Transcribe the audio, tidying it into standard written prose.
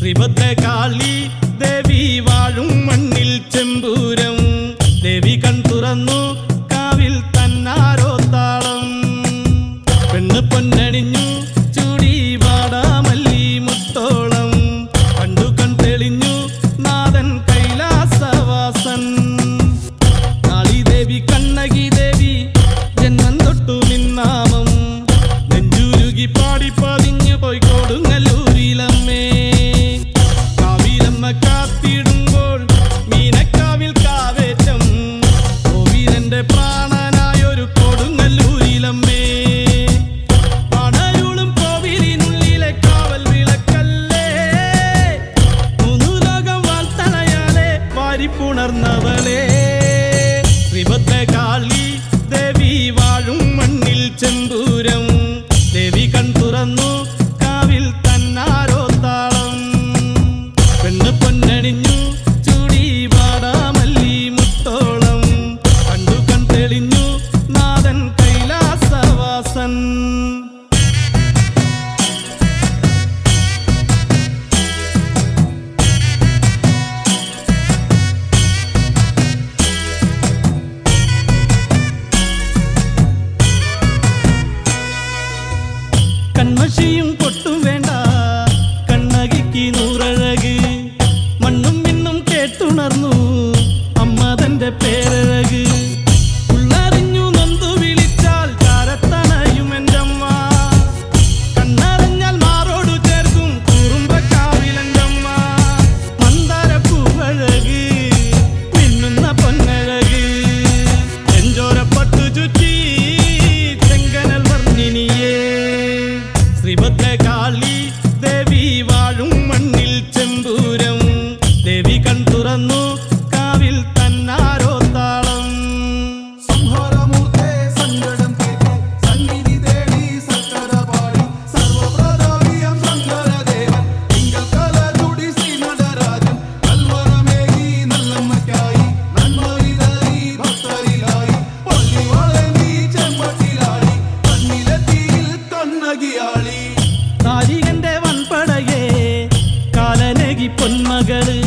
ശ്രീഭദ്രകാളി ദേവി വാഴും മണ്ണിൽ ചെമ്പൂരം ദേവി കൺ തുറന്നു കാവിൽ തന്നാരോ താളം പെണ്ണ് പൊന്നണിഞ്ഞു ചൂടി വാടാമല്ലി മുത്തോളം കണ്ടു കൺ തെളിഞ്ഞു നാഥൻ കൈലാസവാസൻ കാളി ദേവി കണ്ണകി ദേവി ജന്മം തൊട്ടു നിന്നാമം നെഞ്ചുരുകി പാടി പതിഞ്ഞു പോയി കൊടുങ്ങല്ലൂരിലമ്മേ കാവിലമ്മ കാത്തിടുമ്പോൾ മീനക്കാവിൽ കാവേറ്റം കോവിലന്റെ പ്രാണനായൊരു കൊടുങ്ങല്ലൂരിലമ്മേ പടരുളും കോവിലിനുള്ളിലെ കാവൽ വിളക്കല്ലേ മൂന്നു ലോകം വാൾത്തണയാലെ വാരിപ്പുണർന്നവളെ ശ്രീഭദ്രകാളി ദേവി വാഴും മണ്ണിൽ ചെമ്പൂരം ദേവി കൺ തുറന്നു കാവിൽ തന്നാരോ താളം പെണ്ണ് പൊന്നണിഞ്ഞു ചൂടി വാടാമല്ലി മുത്തോളം കണ്ടു കൺ തെളിഞ്ഞു നാഥൻ കൈലാസവാസൻ കൺമഷിയും പൊട്ടും വേണ്ട കണ്ണകിക്ക് നൂറഴക് മണ്ണും മിന്നും കേട്ടുണർന്നു അമ്മ തന്റെ പേരഴക് ഉള്ളറിഞ്ഞു നൊന്തു വിളിച്ചാൽ കാരത്തണയും എന്റമ്മ കണ്ണറിഞ്ഞാൽ മാറോടു ചേർക്കും കുറുമ്പക്കാവിലെന്റമ്മ മന്ദാരപ്പൂവഴക് മിന്നുന്ന പൊന്നഴക് എഞ്ചോരപ്പട്ടു ചുറ്റി ചെങ്കനൽ വർണ്ണിനിയേ ശ്രീഭദ്രകാളി ദേവി വാഴും മണ്ണിൽ ചെമ്പൂരം ദേവി കൺ തുറന്നു കാവിൽ തന്നാരോ താളം സംഹാരമൂർത്തേ സങ്കടം കേട്ട് സന്നിധി തേടി സക്കര പാടി സർവപ്രതാപിയം ശങ്കരദേവൻ തിങ്കൾ കലതുടി ശ്രീനടരാജൻ കൽവരമേകി നല്ലമ്മയ്ക്കായി നന്മയിതറി ഭക്തരിലായി പള്ളി വളർന്നി ചെമ്പട്ടിലാടി കണ്ണിലെത്തിയിൽ കണ്ണകിയാളി താരികന്റെ വൻപടയേ കാലനകി പൊന്മകള്